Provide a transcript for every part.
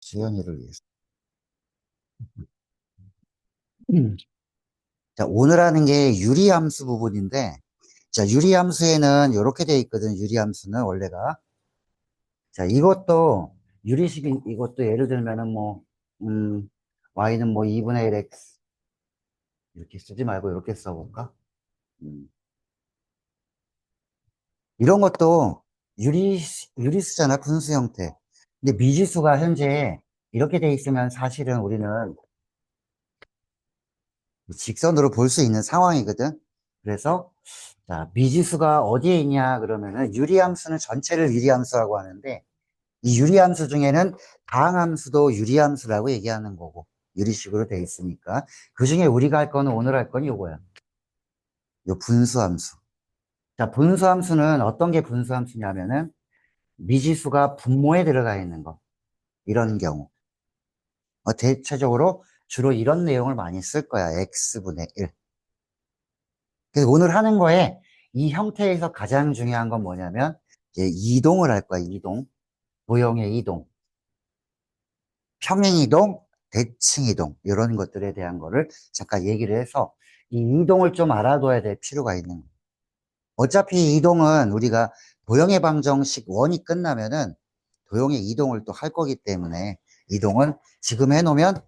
수연이를 위해서. 음. 자, 오늘 하는 게 유리함수 부분인데, 자, 유리함수에는 이렇게 돼 있거든, 유리함수는 원래가. 자, 이것도, 이것도 예를 들면은 뭐, 음, y는 뭐 2분의 1x. 이렇게 쓰지 말고 이렇게 써볼까? 음. 이런 것도 유리수잖아, 분수 형태. 근데 미지수가 현재 이렇게 돼 있으면 사실은 우리는 직선으로 볼 수 있는 상황이거든. 그래서 자, 미지수가 어디에 있냐 그러면은 유리함수는 전체를 유리함수라고 하는데 이 유리함수 중에는 다항함수도 유리함수라고 얘기하는 거고 유리식으로 돼 있으니까 그 중에 우리가 할 거는 오늘 할 거는 요거야. 요 분수함수. 자, 분수함수는 어떤 게 분수함수냐면은 미지수가 분모에 들어가 있는 거. 이런 경우. 대체적으로 주로 이런 내용을 많이 쓸 거야. x분의 1. 그래서 오늘 하는 거에 이 형태에서 가장 중요한 건 뭐냐면 이제 이동을 할 거야. 이동. 도형의 이동. 평행 이동, 대칭 이동. 이런 것들에 대한 거를 잠깐 얘기를 해서 이 이동을 좀 알아둬야 될 필요가 있는 거야. 어차피 이동은 우리가 도형의 방정식 원이 끝나면은 도형의 이동을 또 할 거기 때문에 이동은 지금 해놓으면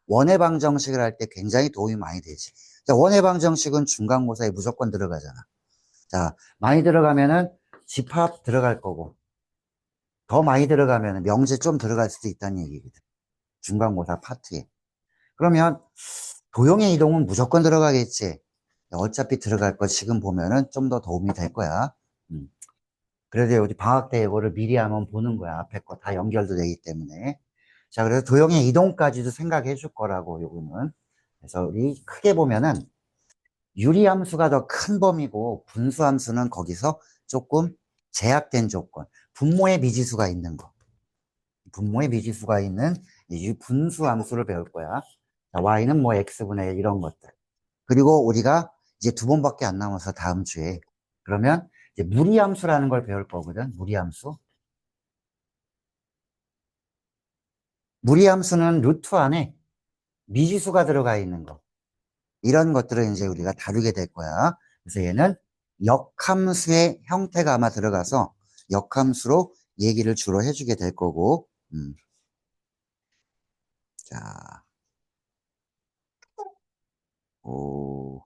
원의 방정식을 할 때 굉장히 도움이 많이 되지. 자, 원의 방정식은 중간고사에 무조건 들어가잖아. 자, 많이 들어가면은 집합 들어갈 거고, 더 많이 들어가면 명제 좀 들어갈 수도 있다는 얘기거든. 중간고사 파트에. 그러면 도형의 이동은 무조건 들어가겠지. 어차피 들어갈 거 지금 보면은 좀 더 도움이 될 거야. 음. 그래도 우리 방학 때 이거를 미리 한번 보는 거야. 앞에 거 다 연결도 되기 때문에. 자, 그래서 도형의 이동까지도 생각해 줄 거라고, 요거는. 그래서 우리 크게 보면은 유리함수가 더 큰 범위고 분수함수는 거기서 조금 제약된 조건. 분모의 미지수가 있는 거. 분모의 미지수가 있는 이 분수함수를 배울 거야. 자, y는 뭐 x분의 1 이런 것들. 그리고 우리가 이제 두 번밖에 안 남아서 다음 주에. 그러면 이제 무리함수라는 걸 배울 거거든. 무리함수. 무리함수는 루트 안에 미지수가 들어가 있는 거. 이런 것들을 이제 우리가 다루게 될 거야. 그래서 얘는 역함수의 형태가 아마 들어가서 역함수로 얘기를 주로 해주게 될 거고, 자, 오,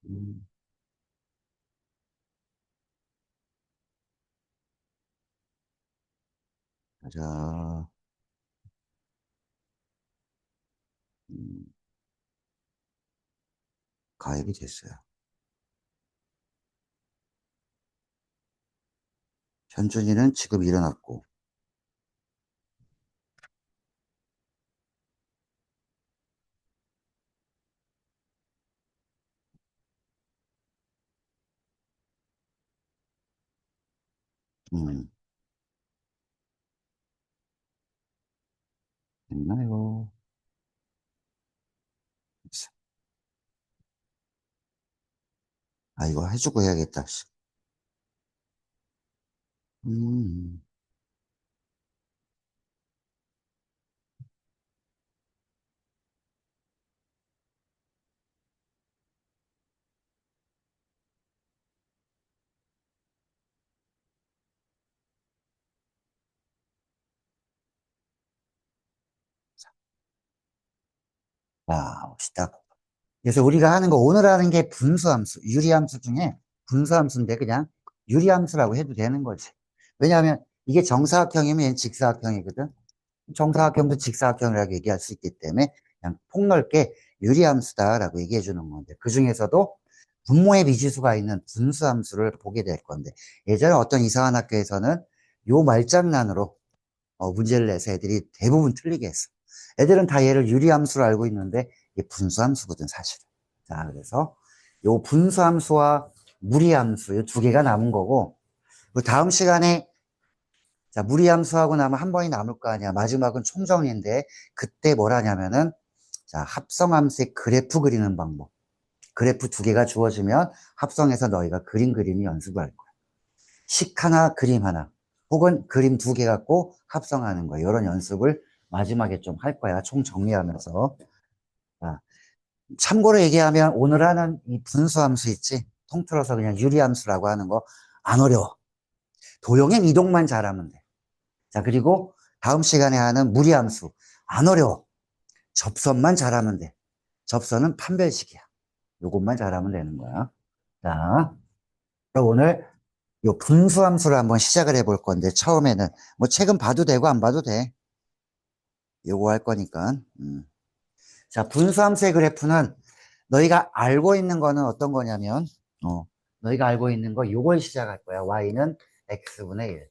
음, 자, 음, 가입이 됐어요. 현준이는 지금 일어났고, 음, 됐나요? 아, 이거 해주고 해야겠다. 씨. 음, 자, 봅시다. 그래서 우리가 하는 거, 오늘 하는 게 분수함수, 유리함수 중에 분수함수인데 그냥 유리함수라고 해도 되는 거지. 왜냐하면 이게 정사각형이면 얘는 직사각형이거든. 정사각형도 직사각형이라고 얘기할 수 있기 때문에 그냥 폭넓게 유리함수다라고 얘기해 주는 건데 그 중에서도 분모의 미지수가 있는 분수함수를 보게 될 건데 예전에 어떤 이상한 학교에서는 요 말장난으로 문제를 내서 애들이 대부분 틀리게 했어. 애들은 다 얘를 유리함수로 알고 있는데 이게 분수함수거든, 사실은. 자, 그래서 요 분수함수와 무리함수, 요 두 개가 남은 거고, 그 다음 시간에 자, 무리함수하고 나면 한 번이 남을 거 아니야. 마지막은 총정리인데, 그때 뭘 하냐면은, 자, 합성함수의 그래프 그리는 방법. 그래프 두 개가 주어지면 합성해서 너희가 그림 그림이 연습을 할 거야. 식 하나, 그림 하나. 혹은 그림 두 개 갖고 합성하는 거. 이런 연습을 마지막에 좀 할 거야. 총 정리하면서. 자, 참고로 얘기하면 오늘 하는 이 분수함수 있지? 통틀어서 그냥 유리함수라고 하는 거 안 어려워. 도형의 이동만 잘하면 돼. 자, 그리고 다음 시간에 하는 무리함수. 안 어려워. 접선만 잘하면 돼. 접선은 판별식이야. 요것만 잘하면 되는 거야. 자, 그럼 오늘 요 분수함수를 한번 시작을 해볼 건데, 처음에는 뭐 책은 봐도 되고 안 봐도 돼. 요거 할 거니까. 자, 분수함수의 그래프는 너희가 알고 있는 거는 어떤 거냐면, 어, 너희가 알고 있는 거 요걸 시작할 거야. y는 x분의 1.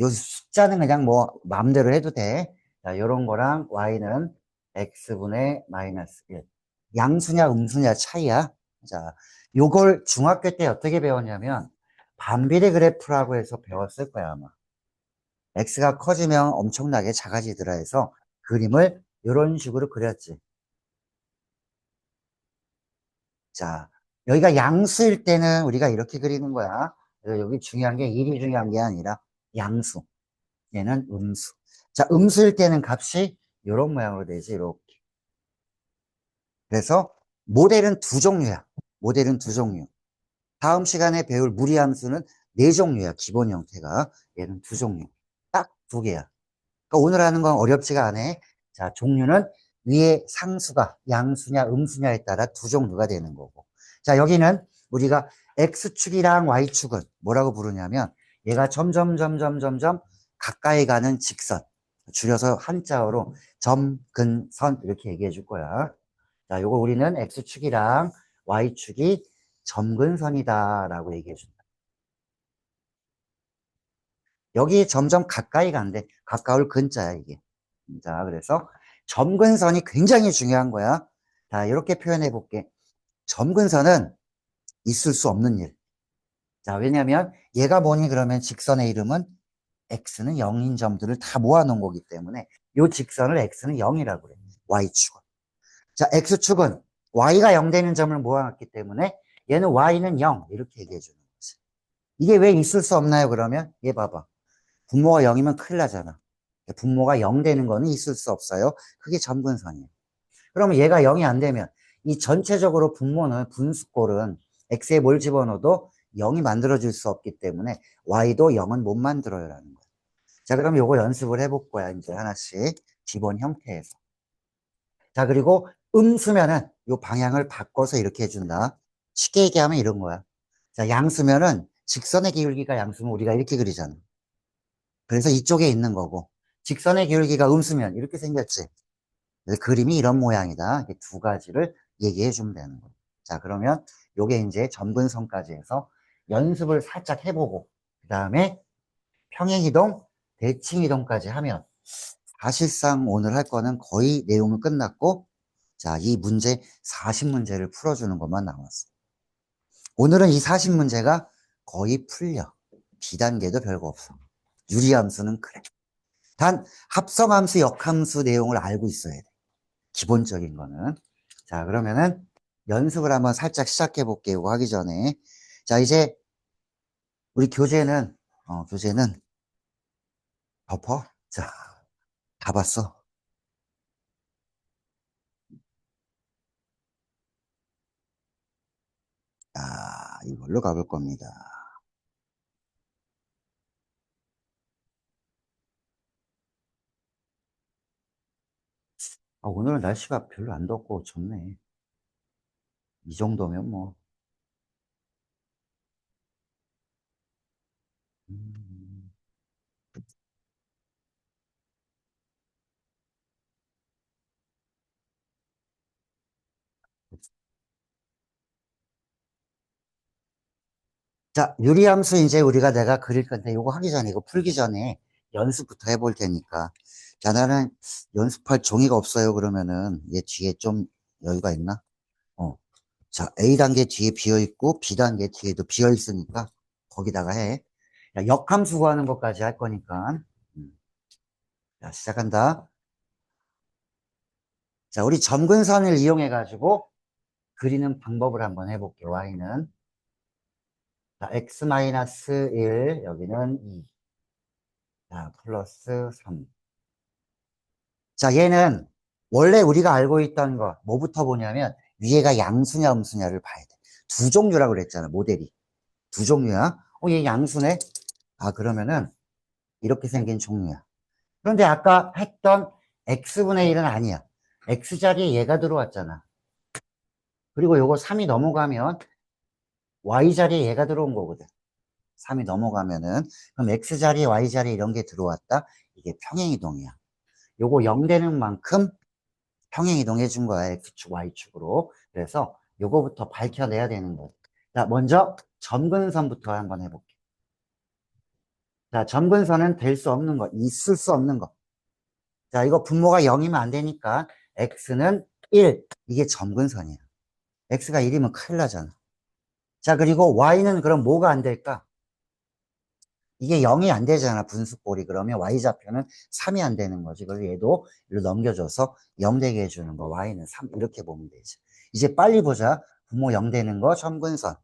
요 숫자는 그냥 뭐 마음대로 해도 돼. 자, 요런 거랑 y는 x분의 마이너스 1. 양수냐 음수냐 차이야. 자, 요걸 중학교 때 어떻게 배웠냐면 반비례 그래프라고 해서 배웠을 거야, 아마. x가 커지면 엄청나게 작아지더라 해서 그림을 이런 식으로 그렸지. 자, 여기가 양수일 때는 우리가 이렇게 그리는 거야. 그래서 여기 중요한 게 1이 중요한 게 아니라 양수. 얘는 음수. 자, 음수일 때는 값이 이런 모양으로 되지, 이렇게. 그래서 모델은 두 종류야. 모델은 두 종류. 다음 시간에 배울 무리함수는 네 종류야. 기본 형태가. 얘는 두 종류. 딱 두 개야. 그러니까 오늘 하는 건 어렵지가 않아. 자, 종류는 위에 상수가 양수냐 음수냐에 따라 두 종류가 되는 거고. 자, 여기는 우리가 X축이랑 Y축은 뭐라고 부르냐면 얘가 점점 가까이 가는 직선. 줄여서 한자어로 점근선 이렇게 얘기해 줄 거야. 자, 요거 우리는 X축이랑 Y축이 점근선이다라고 얘기해 준다. 여기 점점 가까이 간대. 가까울 근자야, 이게. 자, 그래서 점근선이 굉장히 중요한 거야. 자, 이렇게 표현해 볼게. 점근선은 있을 수 없는 일. 자, 왜냐면 얘가 뭐니 그러면 직선의 이름은 x는 0인 점들을 다 모아놓은 거기 때문에 이 직선을 x는 0이라고 그래. y축은. 자, x축은 y가 0 되는 점을 모아놨기 때문에 얘는 y는 0 이렇게 얘기해 주는 거지. 이게 왜 있을 수 없나요? 그러면 얘 봐봐. 분모가 0이면 큰일 나잖아. 분모가 0 되는 거는 있을 수 없어요. 그게 점근선이에요. 그러면 얘가 0이 안 되면 이 전체적으로 분모는 분수꼴은 x에 뭘 집어넣어도 0이 만들어질 수 없기 때문에 y도 0은 못 만들어요라는 거예요. 자, 그럼 요거 연습을 해볼 거야. 이제 하나씩 기본 형태에서. 자, 그리고 음수면은 요 방향을 바꿔서 이렇게 해준다. 쉽게 얘기하면 이런 거야. 자, 양수면은 직선의 기울기가 양수면 우리가 이렇게 그리잖아. 그래서 이쪽에 있는 거고 직선의 기울기가 음수면 이렇게 생겼지. 그래서 그림이 이런 모양이다. 이렇게 두 가지를 얘기해 주면 되는 거예요. 자, 그러면 요게 이제 점근선까지 해서 연습을 살짝 해보고 그 다음에 평행이동, 대칭이동까지 하면 사실상 오늘 할 거는 거의 내용은 끝났고 자, 이 문제 40문제를 풀어주는 것만 남았어. 오늘은 이 40문제가 거의 풀려. 비단계도 별거 없어. 유리함수는 그래. 단 합성함수, 역함수 내용을 알고 있어야 돼. 기본적인 거는. 자, 그러면은 연습을 한번 살짝 시작해 볼게요. 이거 하기 전에. 자, 이제 우리 교재는 덮어. 자, 다 봤어. 아, 이걸로 가볼 겁니다. 아, 오늘은 날씨가 별로 안 덥고 좋네. 이 정도면 뭐. 음. 자, 유리함수 이제 우리가 내가 그릴 건데 이거 하기 전에 이거 풀기 전에 연습부터 해볼 테니까. 자, 나는 연습할 종이가 없어요. 그러면은 얘 뒤에 좀 여유가 있나? 어. 자, A단계 뒤에 비어 있고 B단계 뒤에도 비어 있으니까 거기다가 해. 야, 역함수 구하는 것까지 할 거니까. 음. 자, 시작한다. 자, 우리 점근선을 이용해 가지고 그리는 방법을 한번 해볼게요. Y는. 자, x-1, 여기는 2. 자, 플러스 3. 자, 얘는 원래 우리가 알고 있던 거, 뭐부터 보냐면, 위에가 양수냐, 음수냐를 봐야 돼. 두 종류라고 그랬잖아, 모델이. 두 종류야. 얘 양수네? 아, 그러면은, 이렇게 생긴 종류야. 그런데 아까 했던 x분의 1은 아니야. x자리에 얘가 들어왔잖아. 그리고 요거 3이 넘어가면 y자리에 얘가 들어온 거거든. 3이 넘어가면은. 그럼 x자리에 y자리에 이런 게 들어왔다? 이게 평행이동이야. 요거 0 되는 만큼 평행이동해 준 거야. x축, y축으로. 그래서 요거부터 밝혀내야 되는 거야. 자, 먼저 점근선부터 한번 해볼게. 자, 점근선은 될 수 없는 거, 있을 수 없는 거. 자, 이거 분모가 0이면 안 되니까 x는 1. 이게 점근선이야. x가 1이면 큰일 나잖아. 자, 그리고 y는 그럼 뭐가 안 될까? 이게 0이 안 되잖아, 분수꼴이. 그러면 y좌표는 3이 안 되는 거지. 그래서 얘도 이로 넘겨줘서 0 되게 해주는 거. y는 3. 이렇게 보면 되지. 이제 빨리 보자. 분모 0 되는 거, 점근선.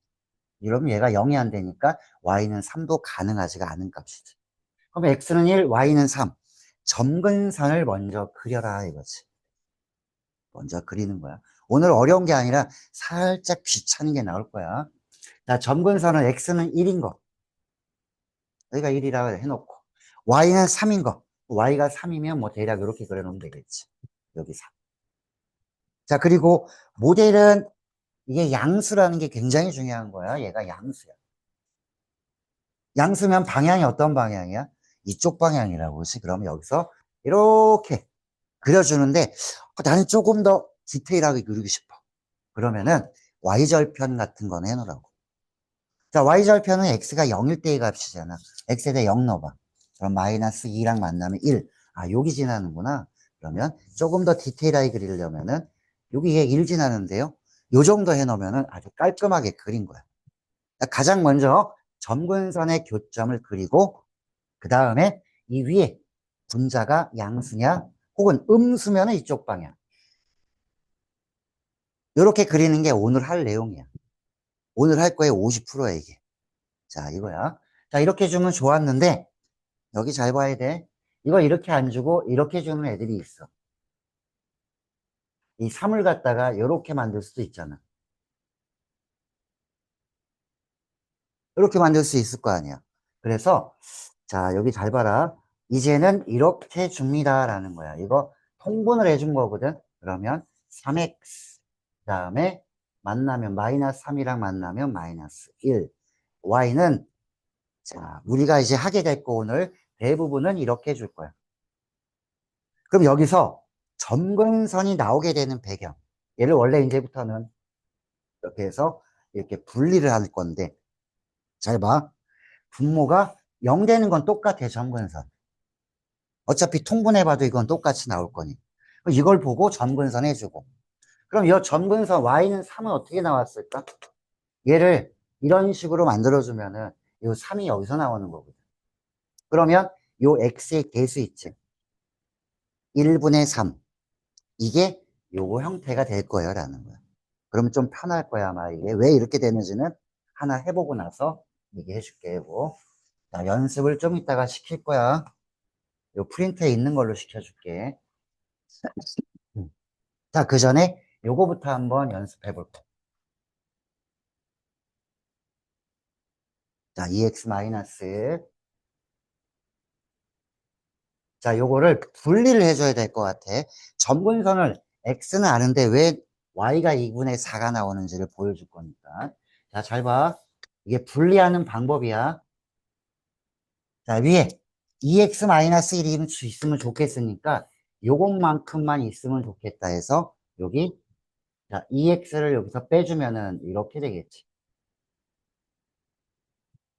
이러면 얘가 0이 안 되니까 y는 3도 가능하지가 않은 값이지. 그럼 x는 1, y는 3. 점근선을 먼저 그려라 이거지. 먼저 그리는 거야. 오늘 어려운 게 아니라 살짝 귀찮은 게 나올 거야. 자, 점근선은 x는 1인 거. 여기가 1이라고 해놓고 y는 3인 거. y가 3이면 뭐 대략 이렇게 그려놓으면 되겠지. 여기 3. 자, 그리고 모델은 이게 양수라는 게 굉장히 중요한 거야. 얘가 양수야. 양수면 방향이 어떤 방향이야? 이쪽 방향이라고. 그렇지? 그러면 여기서 이렇게 그려주는데 나는 조금 더 디테일하게 그리고 싶어. 그러면은 y절편 같은 거는 해놓으라고. 자, y절편은 x가 0일 때의 값이잖아. x에 대해 0 넣어봐. 그럼 마이너스 2랑 만나면 1. 아, 여기 지나는구나. 그러면 조금 더 디테일하게 그리려면은 여기에 1 지나는데요. 요 정도 해놓으면은 아주 깔끔하게 그린 거야. 가장 먼저 점근선의 교점을 그리고 그 다음에 이 위에 분자가 양수냐 혹은 음수면 이쪽 방향. 이렇게 그리는 게 오늘 할 내용이야. 오늘 할 거에 50%야 이게. 자, 이거야. 자, 이렇게 주면 좋았는데 여기 잘 봐야 돼. 이거 이렇게 안 주고 이렇게 주는 애들이 있어. 이 3을 갖다가 이렇게 만들 수도 있잖아. 이렇게 만들 수 있을 거 아니야. 그래서 자, 여기 잘 봐라. 이제는 이렇게 줍니다라는 거야. 이거 통분을 해준 거거든. 그러면 3x 그 다음에 만나면 마이너스 3이랑 만나면 마이너스 1. y는 자, 우리가 이제 하게 될 거 오늘 대부분은 이렇게 줄 거야. 그럼 여기서 점근선이 나오게 되는 배경. 얘를 원래 이제부터는 이렇게 해서 이렇게 분리를 할 건데 잘 봐. 분모가 0 되는 건 똑같아, 점근선. 어차피 통분해봐도 이건 똑같이 나올 거니. 이걸 보고 점근선 해주고. 그럼 이 점근선 y는 3은 어떻게 나왔을까? 얘를 이런 식으로 만들어주면은 이 3이 여기서 나오는 거거든. 그러면 이 x의 개수 있지. 1분의 3. 이게 요거 형태가 될 거예요, 라는 거야. 그러면 좀 편할 거야, 아마 이게. 왜 이렇게 되는지는 하나 해보고 나서 얘기해 줄게, 요 자, 연습을 좀 이따가 시킬 거야. 요 프린트에 있는 걸로 시켜줄게. 음. 자, 그 전에 요거부터 한번 연습해 볼게. 자, EX 마이너스. 자, 요거를 분리를 해줘야 될 것 같아. 점근선을 X는 아는데 왜 Y가 2분의 4가 나오는지를 보여줄 거니까. 자, 잘 봐. 이게 분리하는 방법이야. 자, 위에 EX 마이너스 1이 있으면 좋겠으니까 요것만큼만 있으면 좋겠다 해서 여기 자, EX를 여기서 빼주면은 이렇게 되겠지.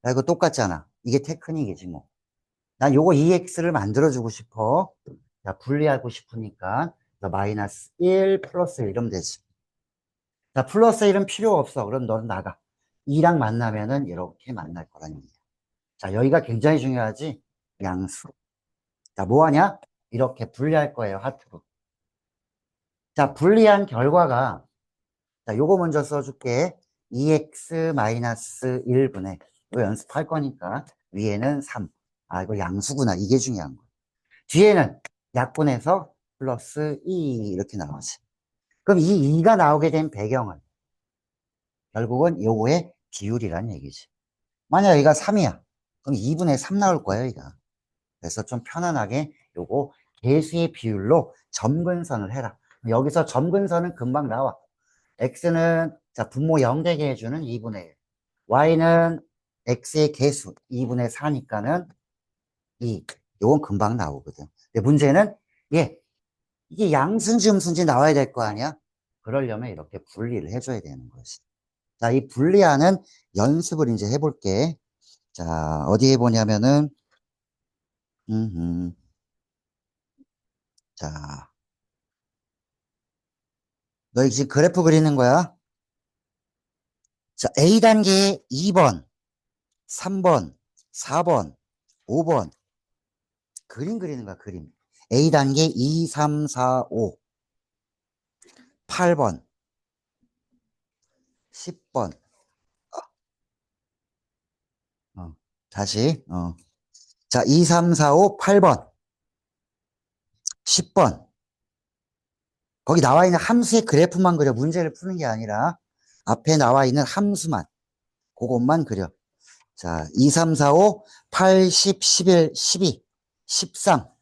자, 이거 똑같잖아. 이게 테크닉이지 뭐. 난 요거 EX를 만들어주고 싶어. 자, 분리하고 싶으니까. 마이너스 1 플러스 1 이러면 되지. 자, 플러스 1은 필요 없어. 그럼 너는 나가. 2랑 만나면은 이렇게 만날 거란 얘기야. 자, 여기가 굉장히 중요하지? 양수. 자, 뭐 하냐? 이렇게 분리할 거예요, 하트로. 자, 분리한 결과가, 자, 요거 먼저 써줄게. 2x 마이너스 1분의 이거 연습할 거니까 위에는 3. 아, 이거 양수구나. 이게 중요한 거. 뒤에는 약분해서 플러스 2 이렇게 나오지. 그럼 이 2가 나오게 된 배경은 결국은 요거의 비율이란 얘기지. 만약 여기가 3이야. 그럼 2분의 3 나올 거예요, 이거. 그래서 좀 편안하게 요거 개수의 비율로 점근선을 해라. 여기서 점근선은 금방 나와. x는 자 분모 0 되게 해주는 2분의 1. y는 x의 개수 2분의 4니까는 2. 요건 금방 나오거든. 근데 문제는 예, 이게 양수인지 음수인지 나와야 될 거 아니야? 그러려면 이렇게 분리를 해줘야 되는 것이. 자, 이 분리하는 연습을 이제 해볼게. 자, 어디 해보냐면은, 음, 자, 너 지금 그래프 그리는 거야? 자, A 단계 2번, 3번, 4번, 5번. 그림 그리는 거야, 그림. A 단계 2, 3, 4, 5, 8번, 10번. 다시, 자, 2, 3, 4, 5, 8번, 10번. 거기 나와 있는 함수의 그래프만 그려. 문제를 푸는 게 아니라 앞에 나와 있는 함수만, 그것만 그려. 자, 2, 3, 4, 5, 8, 10, 11, 12, 13까지.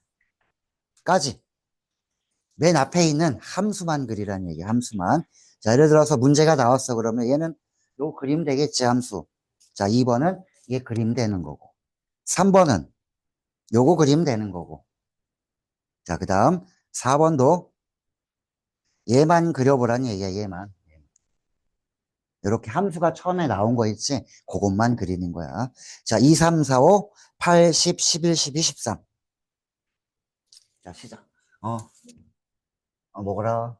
맨 앞에 있는 함수만 그리라는 얘기, 함수만. 자, 예를 들어서 문제가 나왔어. 그러면 얘는 요 그림 되겠지, 함수. 자, 2번은 얘 그림 되는 거고. 3번은 요거 그림 되는 거고. 자, 그 다음 4번도 얘만 그려보라는 얘기야, 얘만. 이렇게 함수가 처음에 나온 거 있지? 그것만 그리는 거야. 자, 2, 3, 4, 5, 8, 10, 11, 12, 13. 자, 시작. 어, 먹어라.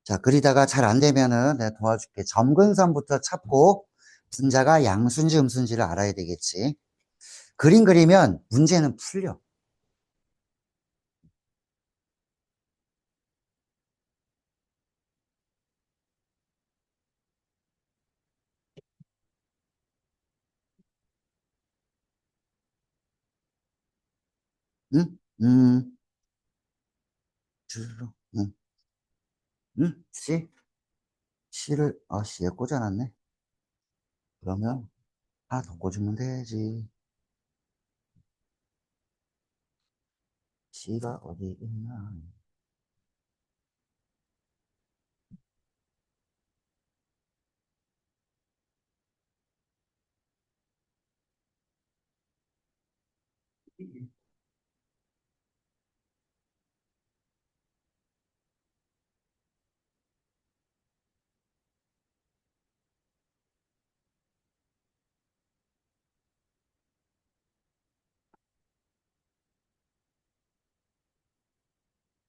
자, 그리다가 잘 안 되면은 내가 도와줄게. 점근선부터 찾고 분자가 양수인지 음수인지를 알아야 되겠지. 그림 그리면 문제는 풀려. 응? 주르륵. 응? 응? 씨? 씨를, 씨에 꽂아놨네. 그러면, 더 꽂으면 되지. 씨가 어디 있나.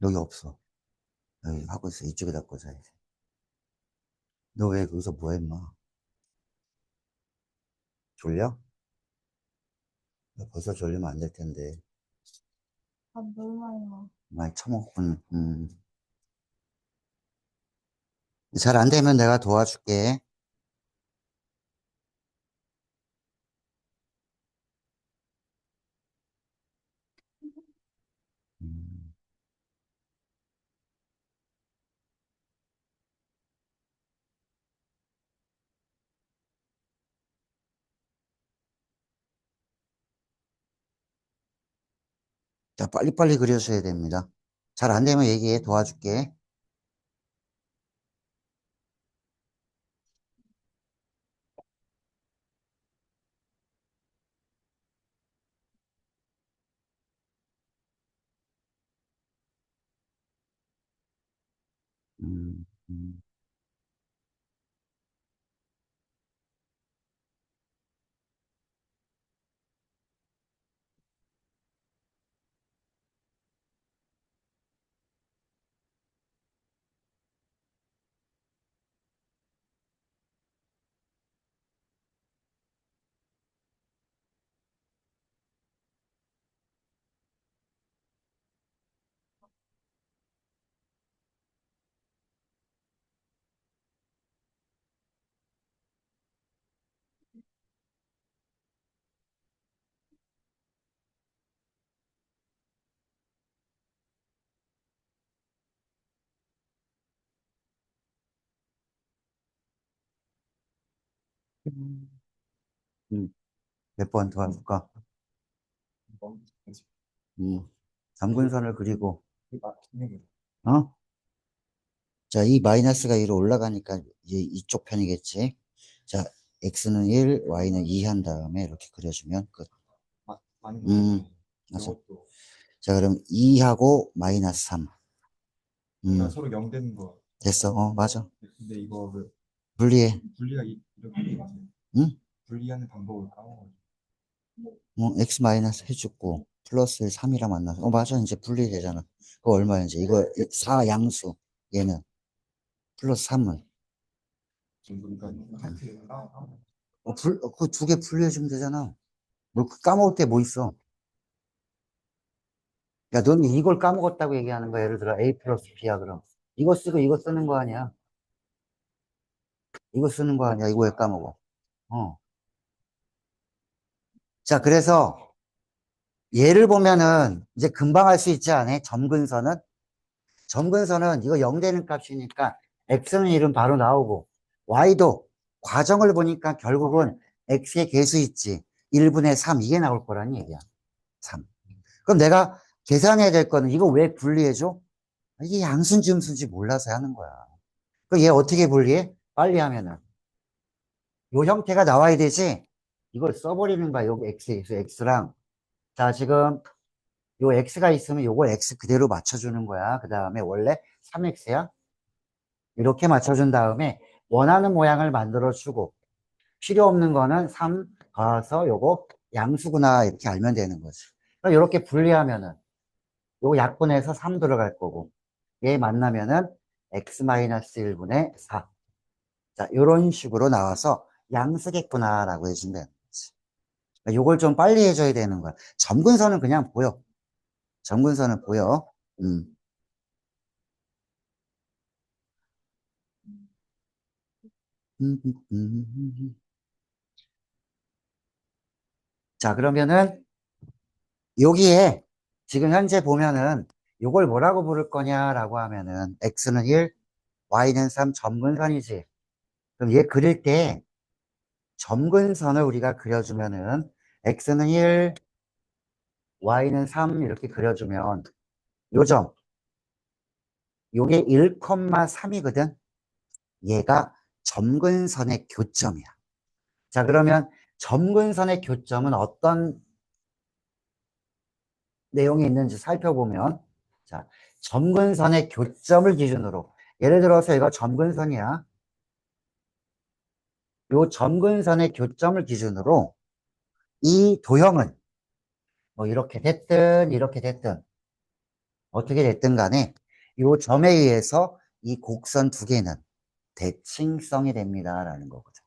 여기 없어. 여기 하고 있어. 이쪽에다 꽂아야지. 너 왜 거기서 뭐 해, 임마? 졸려? 너 벌써 졸리면 안 될 텐데. 많이 처먹군. 잘 안 되면 내가 도와줄게. 음. 자, 빨리빨리 그려주셔야 됩니다. 잘 안 되면 얘기해. 도와줄게. 음, 음. 몇 번 더 할까? 점근선을 그리고, 어? 자, 이 마이너스가 위로 올라가니까 이제 이쪽 편이겠지. 자, x는 1, y는 2 한 다음에 이렇게 그려주면 끝. 맞아. 자, 그럼 2하고 마이너스 3. 서로 0 되는 거. 됐어. 맞아. 근데 이거를 분리해. 이렇게 되지. 응? 분리하는 방법을 까먹어. x 마이너스 해주고, 플러스 3이랑 만나서. 맞아. 이제 분리되잖아. 그거 얼마야, 이제? 이거 4 양수. 얘는. 플러스 3은. 그러니까 그 두 개 분리해주면 되잖아. 뭐, 까먹을 때 뭐 있어? 야, 너는 이걸 까먹었다고 얘기하는 거야. 예를 들어, A 플러스 B야, 그럼. 이거 쓰고 이거 쓰는 거 아니야. 이거 쓰는 거 아니야. 이거 왜 까먹어? 어. 자, 그래서 얘를 보면은 이제 금방 할 수 있지 않아? 점근선은? 점근선은 이거 0 되는 값이니까 x는 1은 바로 나오고 y도 과정을 보니까 결국은 x의 개수 있지. 1분의 3 이게 나올 거라는 얘기야. 3. 그럼 내가 계산해야 될 거는 이거 왜 분리해줘? 이게 양수인지 음수인지 몰라서 하는 거야. 그럼 얘 어떻게 분리해? 빨리 하면은. 요 형태가 나와야 되지? 이걸 써버리는 거야. 여기 x랑. 자, 지금 요 x가 있으면 요걸 x 그대로 맞춰주는 거야. 그 다음에 원래 3x야. 이렇게 맞춰준 다음에 원하는 모양을 만들어주고 필요 없는 거는 3 더해서 요거 양수구나 이렇게 알면 되는 거지. 그럼 이렇게 분리하면은 요거 약분해서 3 들어갈 거고 얘 만나면은 x-1분의 4. 자, 요런 식으로 나와서 양수겠구나라고 해주면 되는 거지. 그러니까 요걸 좀 빨리 해줘야 되는 거야. 점근선은 그냥 보여. 점근선은 보여. 음. 자, 그러면은 여기에 지금 현재 보면은 이걸 뭐라고 부를 거냐라고 하면은 x는 1, y는 3 점근선이지. 그럼 얘 그릴 때 점근선을 우리가 그려주면은 x는 1, y는 3 이렇게 그려주면 요 점, 요게 1,3이거든. 얘가 점근선의 교점이야. 자, 그러면 점근선의 교점은 어떤 내용이 있는지 살펴보면, 자, 점근선의 교점을 기준으로, 예를 들어서 이거 점근선이야. 요 점근선의 교점을 기준으로 이 도형은 뭐 이렇게 됐든, 어떻게 됐든 간에 요 점에 의해서 이 곡선 두 개는 대칭성이 됩니다라는 거거든.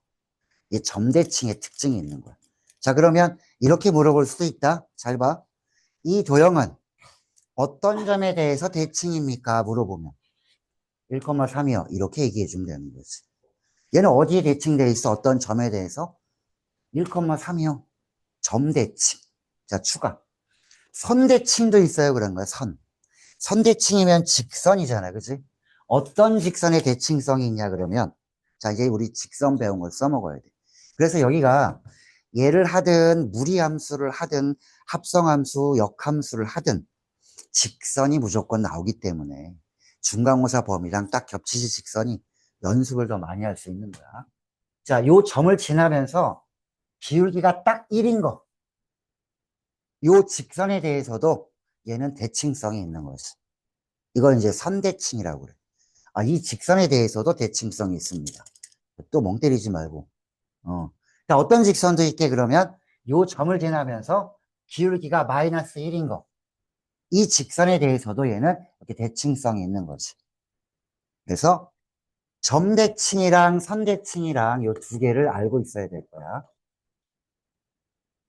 이 점대칭의 특징이 있는 거야. 자, 그러면 이렇게 물어볼 수도 있다. 잘 봐. 이 도형은 어떤 점에 대해서 대칭입니까? 물어보면 1,3이요. 이렇게 얘기해 주면 되는 거지. 얘는 어디에 대칭되어 있어? 어떤 점에 대해서? 1,3이요. 점 대칭. 자, 추가. 선 대칭도 있어요. 그런 거야. 선. 선 대칭이면 직선이잖아. 그지? 어떤 직선의 대칭성이 있냐 그러면 자, 이제 우리 직선 배운 걸 써먹어야 돼. 그래서 여기가 얘를 하든 무리함수를 하든 합성함수, 역함수를 하든 직선이 무조건 나오기 때문에 중간고사 범위랑 딱 겹치지 직선이 연습을 더 많이 할 수 있는 거야. 자, 요 점을 지나면서 기울기가 딱 1인 거. 요 직선에 대해서도 얘는 대칭성이 있는 거지. 이걸 이제 선대칭이라고 그래. 아, 이 직선에 대해서도 대칭성이 있습니다. 또 멍 때리지 말고. 자, 어떤 직선도 있게 그러면 요 점을 지나면서 기울기가 마이너스 1인 거. 이 직선에 대해서도 얘는 이렇게 대칭성이 있는 거지. 그래서 점대칭이랑 선대칭이랑 요 두 개를 알고 있어야 될 거야.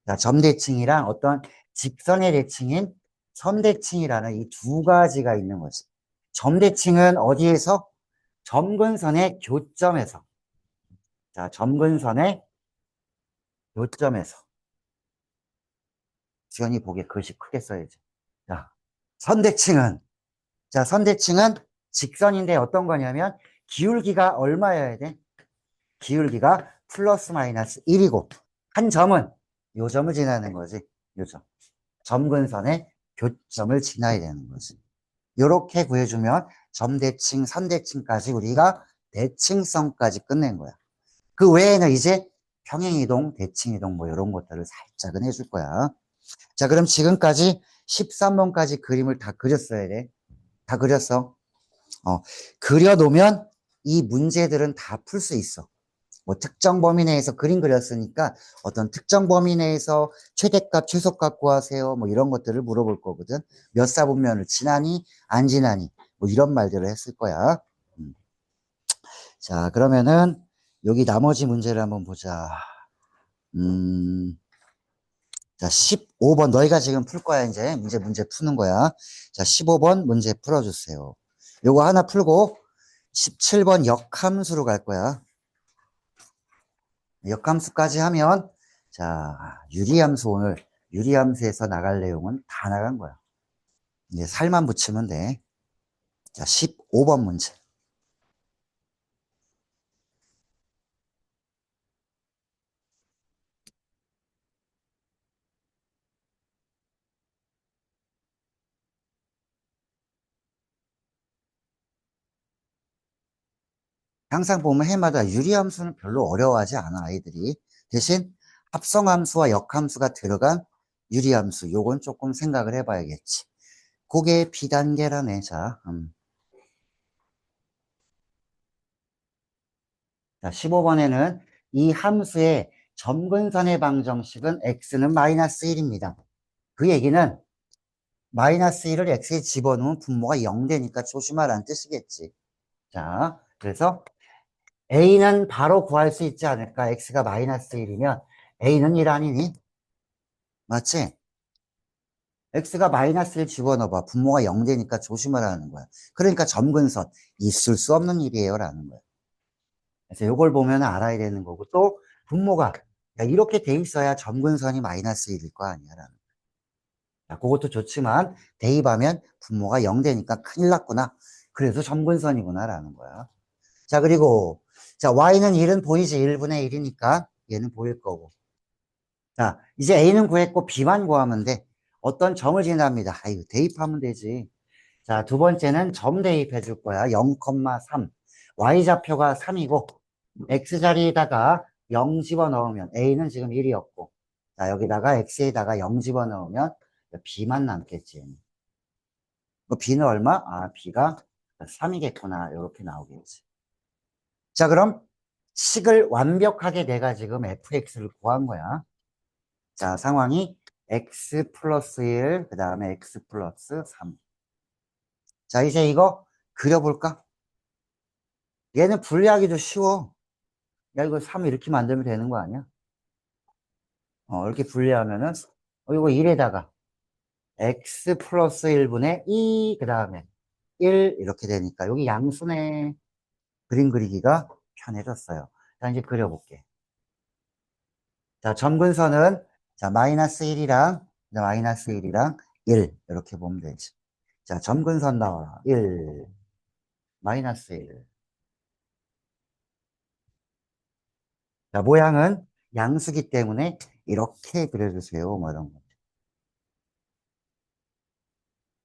자, 점대칭이랑 어떤 직선의 대칭인 선대칭이라는 이 두 가지가 있는 거지. 점대칭은 어디에서? 점근선의 교점에서. 자, 점근선의 교점에서. 지연이 보기에 글씨 크게 써야지. 자, 선대칭은, 자, 선대칭은 직선인데 어떤 거냐면 기울기가 얼마여야 돼? 기울기가 플러스 마이너스 1이고, 한 점은 요 점을 지나는 거지. 요 점. 점근선의 교점을 지나야 되는 거지. 요렇게 구해주면 점대칭, 선대칭까지 우리가 대칭성까지 끝낸 거야. 그 외에는 이제 평행이동, 대칭이동 뭐 이런 것들을 살짝은 해줄 거야. 자, 그럼 지금까지 13번까지 그림을 다 그렸어야 돼. 다 그렸어. 그려놓으면 이 문제들은 다 풀 수 있어. 뭐 특정 범위 내에서 그림 그렸으니까 어떤 특정 범위 내에서 최대값, 최소값 구하세요. 뭐 이런 것들을 물어볼 거거든. 몇 사분면을 지나니, 안 지나니, 뭐 이런 말들을 했을 거야. 음. 자, 그러면은 여기 나머지 문제를 한번 보자. 자, 15번 너희가 지금 풀 거야. 이제 문제 푸는 거야. 자, 15번 문제 풀어주세요. 요거 하나 풀고 17번 역함수로 갈 거야. 역함수까지 하면 자, 유리함수 오늘 유리함수에서 나갈 내용은 다 나간 거야. 이제 살만 붙이면 돼. 자, 15번 문제. 항상 보면 해마다 유리함수는 별로 어려워하지 않아, 아이들이. 대신 합성함수와 역함수가 들어간 유리함수, 요건 조금 생각을 해봐야겠지. 그게 비단계라네, 자. 자, 15번에는 이 함수의 점근선의 방정식은 x는 마이너스 1입니다. 그 얘기는 마이너스 1을 x에 집어넣으면 분모가 0 되니까 조심하라는 뜻이겠지. 자, 그래서 a는 바로 구할 수 있지 않을까? x가 마이너스 1이면 a는 1 아니니? 맞지? x가 마이너스 1 집어넣어봐. 분모가 0 되니까 조심하라는 거야. 그러니까 점근선 있을 수 없는 일이에요 라는 거야. 그래서 이걸 보면 알아야 되는 거고 또 분모가 야, 이렇게 돼 있어야 점근선이 마이너스 1일 거 아니야 라는 거야. 자, 그것도 좋지만 대입하면 분모가 0 되니까 큰일 났구나. 그래서 점근선이구나 라는 거야. 자, 그리고 자, y는 1은 보이지? 1분의 1이니까 얘는 보일 거고. 자, 이제 a는 구했고 b만 구하면 돼. 어떤 점을 지납니다. 아이고, 대입하면 되지. 자, 두 번째는 점 대입해 줄 거야. 0,3. y좌표가 3이고 x 자리에다가 0 집어넣으면 a는 지금 1이었고 자, 여기다가 x에다가 0 집어넣으면 b만 남겠지. b는 얼마? 아, b가 3이겠구나. 이렇게 나오겠지. 자, 그럼 식을 완벽하게 내가 지금 fx를 구한 거야. 자, 상황이 x 플러스 1, 그 다음에 x 플러스 3. 자, 이제 이거 그려볼까? 얘는 분리하기도 쉬워. 야, 이거 3 이렇게 만들면 되는 거 아니야? 이렇게 분리하면은, 이거 1에다가 x 플러스 1분의 2, 그 다음에 1 이렇게 되니까 여기 양수네. 그림 그리기가 편해졌어요. 자, 이제 그려볼게. 자, 점근선은 자, 마이너스 1이랑 마이너스 1이랑 1 이렇게 보면 되지. 자, 점근선 나와라. 1, 마이너스 1. 자, 모양은 양수기 때문에 이렇게 그려주세요. 뭐 이런 거.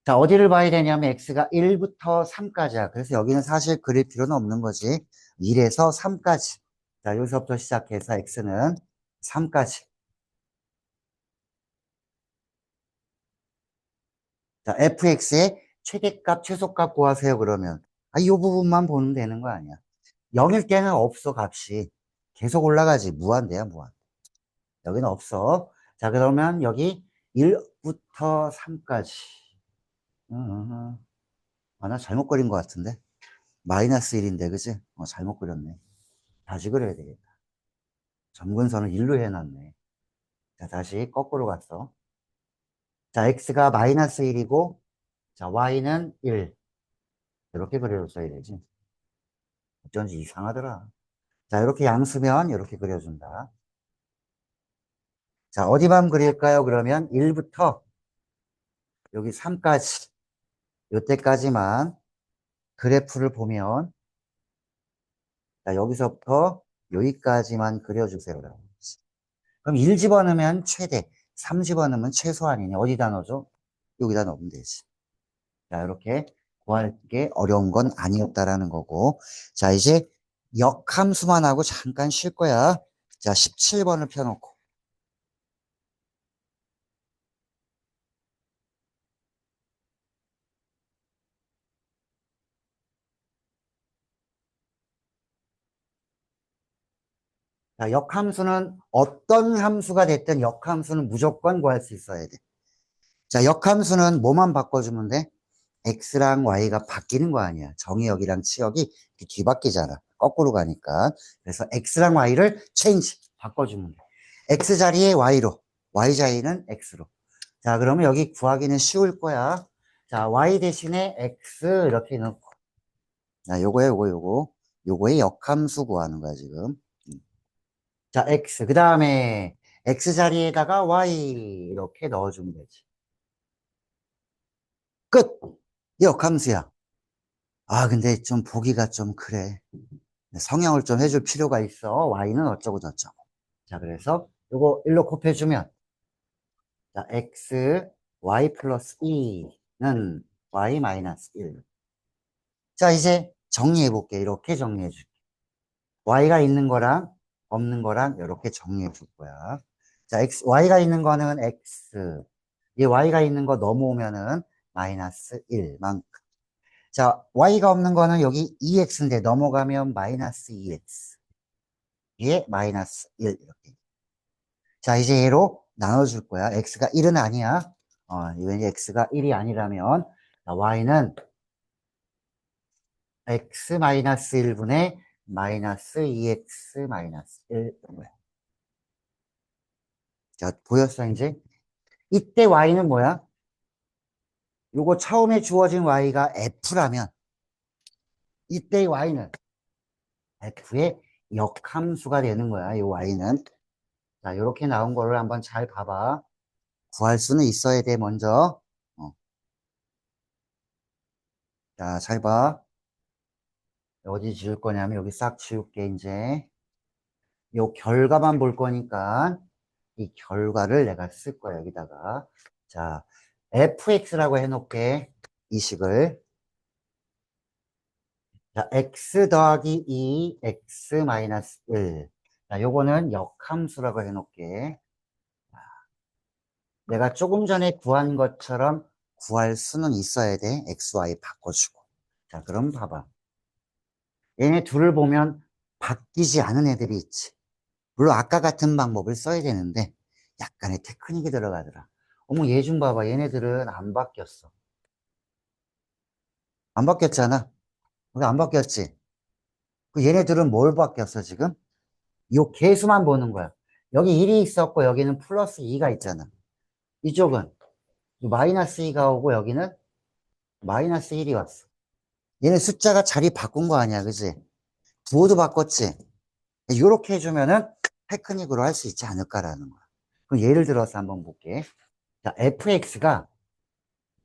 자, 어디를 봐야 되냐면 x가 1부터 3까지야. 그래서 여기는 사실 그릴 필요는 없는 거지. 1에서 3까지. 자, 여기서부터 시작해서 x는 3까지. 자, fx의 최대값, 최소값 구하세요. 그러면. 아, 이 부분만 보면 되는 거 아니야. 0일 때는 없어, 값이. 계속 올라가지. 무한대야, 무한. 여기는 없어. 자, 그러면 여기 1부터 3까지. 아, 나 잘못 그린 것 같은데. 마이너스 1인데, 그지? 잘못 그렸네. 다시 그려야 되겠다. 점근선을 1로 해놨네. 자, 다시 거꾸로 갔어. 자, x가 마이너스 1이고, 자, y는 1. 이렇게 그려줬어야 되지. 어쩐지 이상하더라. 자, 이렇게 양수면 이렇게 그려준다. 자, 어디만 그릴까요? 그러면 1부터 여기 3까지, 이때까지만 그래프를 보면, 자, 여기서부터 여기까지만 그려주세요. 그럼 1 집어넣으면 최대, 3 집어넣으면 최소한이네. 어디다 넣어줘? 여기다 넣으면 되지. 자, 이렇게 구할 게 어려운 건 아니었다라는 거고. 자, 이제 역함수만 하고 잠깐 쉴 거야. 자, 17번을 펴놓고. 자, 역함수는 어떤 함수가 됐든 역함수는 무조건 구할 수 있어야 돼. 자, 역함수는 뭐만 바꿔주면 돼? x랑 y가 바뀌는 거 아니야. 정의역이랑 치역이 이렇게 뒤바뀌잖아. 거꾸로 가니까. 그래서 x랑 y를 change, 바꿔주면 돼. x 자리에 y로, y 자리는 x로. 자, 그러면 여기 구하기는 쉬울 거야. 자, y 대신에 x 이렇게 넣고. 자, 요거의 역함수 구하는 거야, 지금. 자, x. 그 다음에 x 자리에다가 y 이렇게 넣어주면 되지. 끝! 이 역함수야. 아, 근데 좀 보기가 좀 그래. 성형을 좀 해줄 필요가 있어. y는 어쩌고 저쩌고. 자, 그래서 요거 1로 곱해주면, 자, x, y 플러스 2는 y 마이너스 1. 자, 이제 정리해 볼게. 이렇게 정리해 줄게. y가 있는 거랑 없는 거랑 이렇게 정리해 줄 거야. 자, y가 있는 거는 x. 이 y가 있는 거 넘어오면은 마이너스 1만큼. 자, y가 없는 거는 여기 2x인데 넘어가면 마이너스 2x. 얘 마이너스 1 이렇게. 자, 이제 얘로 나눠줄 거야. x가 1은 아니야. 이건 x가 1이 아니라면 자, y는 x 마이너스 1분의 마이너스 2x 마이너스 1. 자, 보였어, 이제? 이때 y는 뭐야? 요거 처음에 주어진 y가 f라면 이때 y는 f의 역함수가 되는 거야, 이 y는. 자, 요렇게 나온 거를 한번 잘 봐봐. 구할 수는 있어야 돼, 먼저. 어. 자, 잘 봐. 어디 지울 거냐면 여기 싹 지울게, 이제. 요 결과만 볼 거니까 이 결과를 내가 쓸 거야, 여기다가. 자, fx라고 해놓게, 이 식을. 자, x 더하기 2, x 마이너스 1. 자, 요거는 역함수라고 해놓게. 내가 조금 전에 구한 것처럼 구할 수는 있어야 돼. x, y 바꿔주고. 자, 그럼 봐봐. 얘네 둘을 보면 바뀌지 않은 애들이 있지. 물론 아까 같은 방법을 써야 되는데 약간의 테크닉이 들어가더라. 어머, 얘 좀 봐봐. 얘네들은 안 바뀌었어. 안 바뀌었잖아. 그게 안 바뀌었지. 그 얘네들은 뭘 바뀌었어, 지금? 요 개수만 보는 거야. 여기 1이 있었고 여기는 플러스 2가 있잖아. 이쪽은 마이너스 2가 오고 여기는 마이너스 1이 왔어. 얘네 숫자가 자리 바꾼 거 아니야, 그지? 부호도 바꿨지? 이렇게 해주면은 테크닉으로 할 수 있지 않을까라는 거야. 그럼 예를 들어서 한번 볼게. 자, fx가,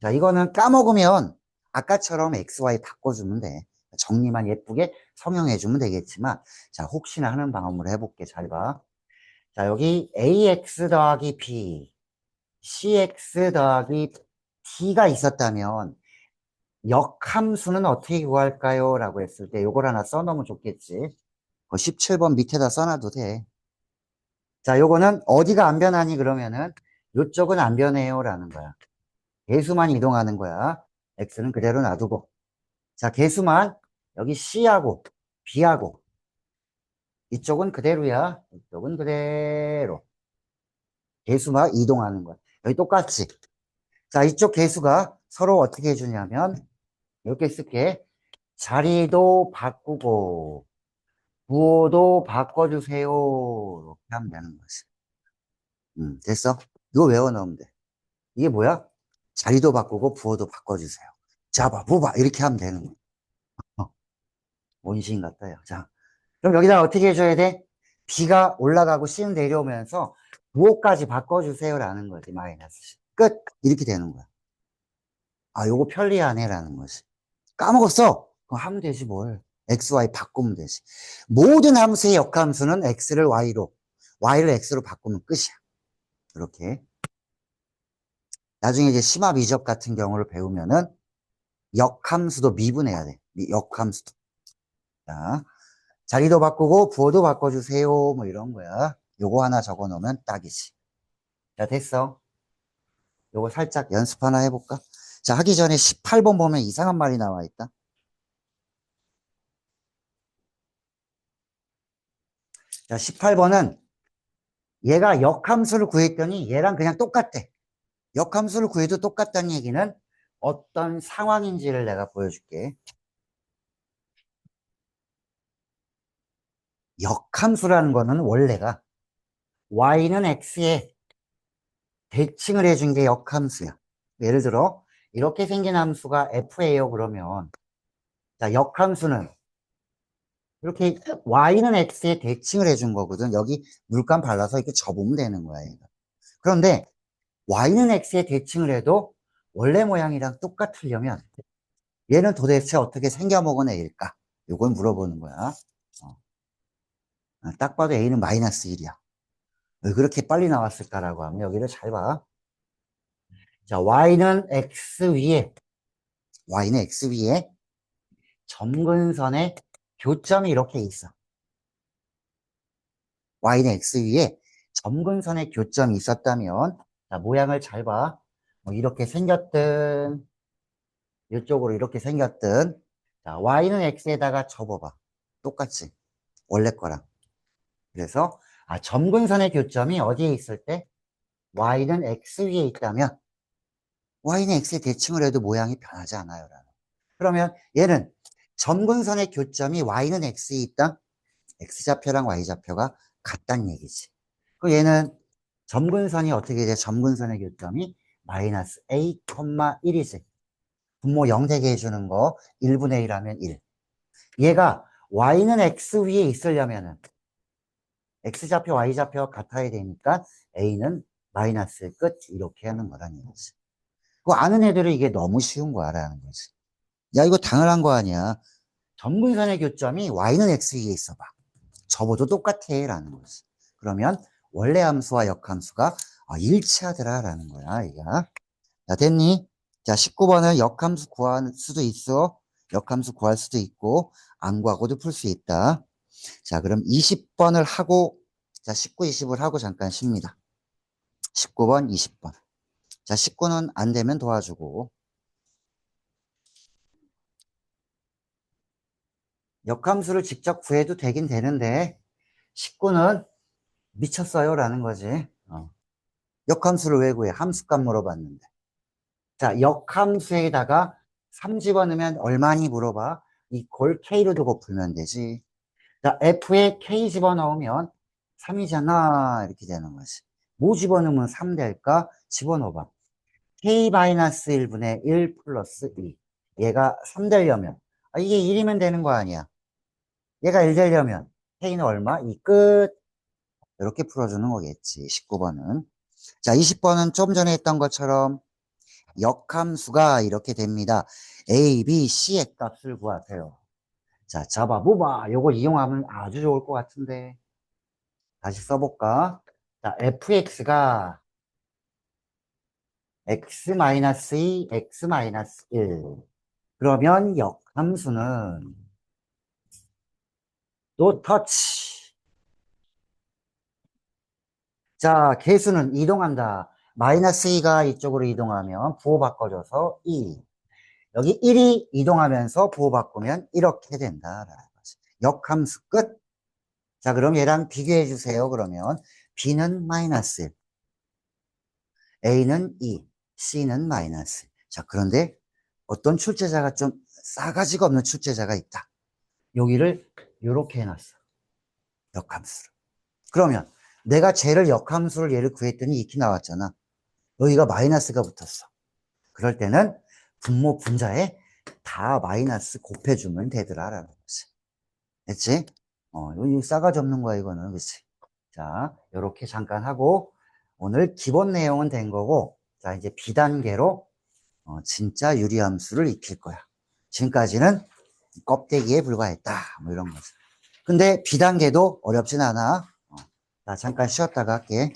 자, 이거는 까먹으면 아까처럼 xy 바꿔주면 돼. 정리만 예쁘게 성형해주면 되겠지만, 자, 혹시나 하는 방법으로 해볼게. 잘 봐. 자, 여기 ax 더하기 b, cx 더하기 d가 있었다면, 역함수는 어떻게 구할까요? 라고 했을 때 요걸 하나 써놓으면 좋겠지. 17번 밑에다 써놔도 돼. 자, 요거는 어디가 안 변하니 그러면은 요쪽은 안 변해요 라는 거야. 개수만 이동하는 거야. x는 그대로 놔두고. 자, 개수만 여기 c하고 b하고 이쪽은 그대로야. 이쪽은 그대로. 개수만 이동하는 거야. 여기 똑같지. 자, 이쪽 개수가 서로 어떻게 해주냐면 이렇게 쓸게. 자리도 바꾸고 부호도 바꿔주세요. 이렇게 하면 되는 거지. 됐어? 이거 외워 넣으면 돼. 이게 뭐야? 자리도 바꾸고 부호도 바꿔주세요. 잡아, 뽑아. 이렇게 하면 되는 거야. 어, 원시인 같아요. 자, 그럼 여기다 어떻게 해줘야 돼? B가 올라가고 C는 내려오면서 부호까지 바꿔주세요라는 거지. 마이너스 C. 끝. 이렇게 되는 거야. 아, 요거 편리하네라는 거지. 까먹었어? 그럼 하면 되지 뭘. xy 바꾸면 되지. 모든 함수의 역함수는 x를 y로, y를 x로 바꾸면 끝이야. 이렇게. 나중에 이제 심화 미적 같은 경우를 배우면은 역함수도 미분해야 돼. 역함수도. 자, 자리도 바꾸고 부호도 바꿔주세요. 뭐 이런 거야. 요거 하나 적어 놓으면 딱이지. 자, 됐어. 요거 살짝 연습 하나 해볼까? 자, 하기 전에 18번 보면 이상한 말이 나와 있다. 자, 18번은 얘가 역함수를 구했더니 얘랑 그냥 똑같대. 역함수를 구해도 똑같다는 얘기는 어떤 상황인지를 내가 보여줄게. 역함수라는 거는 원래가 y는 x에 대칭을 해준 게 역함수야. 예를 들어 이렇게 생긴 함수가 f예요 그러면 자 역함수는 이렇게 y는 x에 대칭을 해준 거거든. 여기 물감 발라서 이렇게 접으면 되는 거야 얘가. 그런데 y는 x에 대칭을 해도 원래 모양이랑 똑같으려면 얘는 도대체 어떻게 생겨먹은 애일까? 이걸 물어보는 거야. 어. 딱 봐도 a는 마이너스 1이야. 왜 그렇게 빨리 나왔을까라고 하면 여기를 잘 봐. 자, y는 x 위에 점근선의 교점이 이렇게 있어. y는 x 위에 점근선의 교점이 있었다면, 자, 모양을 잘 봐. 뭐 이렇게 생겼든, 이쪽으로 이렇게 생겼든, 자, y는 x에다가 접어봐. 똑같지? 원래 거랑. 그래서, 점근선의 교점이 어디에 있을 때? y는 x 위에 있다면, y는 x에 대칭을 해도 모양이 변하지 않아요. 그러면 얘는 점근선의 교점이 y는 x에 있다? x좌표랑 y좌표가 같다는 얘기지. 그 얘는 점근선이 어떻게 돼? 점근선의 교점이 마이너스 a, 1이지. 분모 0 되게 해주는 거 1분의 1 하면 1. 얘가 y는 x 위에 있으려면은 x좌표, y좌표가 같아야 되니까 a는 마이너스 끝 이렇게 하는 거라는 얘기지. 그거 아는 애들은 이게 너무 쉬운 거야라는 거지. 야 이거 당연한 거 아니야. 점근선의 교점이 y는 x 위에 있어 봐. 접어도 똑같아 라는 거지. 그러면 원래 함수와 역함수가 일치하더라 라는 거야 이가. 자 됐니? 자 19번은 역함수 구할 수도 있어. 역함수 구할 수도 있고 안 구하고도 풀 수 있다. 자 그럼 20번을 하고 자 19, 20을 하고 잠깐 쉽니다. 19번, 20번. 자 19는 안 되면 도와주고 역함수를 직접 구해도 되긴 되는데 19는 미쳤어요 라는 거지. 역함수를 왜 구해? 함수값 물어봤는데. 자, 역함수에다가 3 집어넣으면 얼마니 물어봐. 이걸 K로 두고 풀면 되지. 자, F에 K 집어넣으면 3이잖아. 이렇게 되는 거지. 뭐 집어넣으면 3 될까? 집어넣어봐. K-1분의 1 플러스 2. 얘가 3 되려면, 이게 1이면 되는 거 아니야. 얘가 1 되려면, K는 얼마? 이 끝. 이렇게 풀어주는 거겠지. 19번은. 자, 20번은 좀 전에 했던 것처럼 역함수가 이렇게 됩니다. A, B, C의 값을 구하세요. 자, 잡아, 보봐. 요거 이용하면 아주 좋을 것 같은데. 다시 써볼까? 자, fx가 x-2, x-1. 그러면 역함수는 또 터치. 자, 계수는 이동한다. 마이너스 2가 이쪽으로 이동하면 부호 바꿔줘서 2. 여기 1이 이동하면서 부호 바꾸면 이렇게 된다라는 거지. 역함수 끝. 자, 그럼 얘랑 비교해 주세요. 그러면 B는 마이너스 1, A는 2, C는 마이너스 1. 자, 그런데 어떤 출제자가 좀 싸가지가 없는 출제자가 있다. 여기를 이렇게 해놨어. 역함수를. 그러면 내가 쟤를 역함수를 얘를 구했더니 이렇게 나왔잖아. 여기가 마이너스가 붙었어. 그럴 때는 분모 분자에 다 마이너스 곱해주면 되더라라는 거지. 됐지? 여기 싸가지 없는 거야, 이거는. 그치? 자, 요렇게 잠깐 하고, 오늘 기본 내용은 된 거고, 자, 이제 비단계로, 진짜 유리함수를 익힐 거야. 지금까지는 껍데기에 불과했다. 뭐 이런 거죠. 근데 비단계도 어렵진 않아. 나 잠깐 쉬었다가 할게.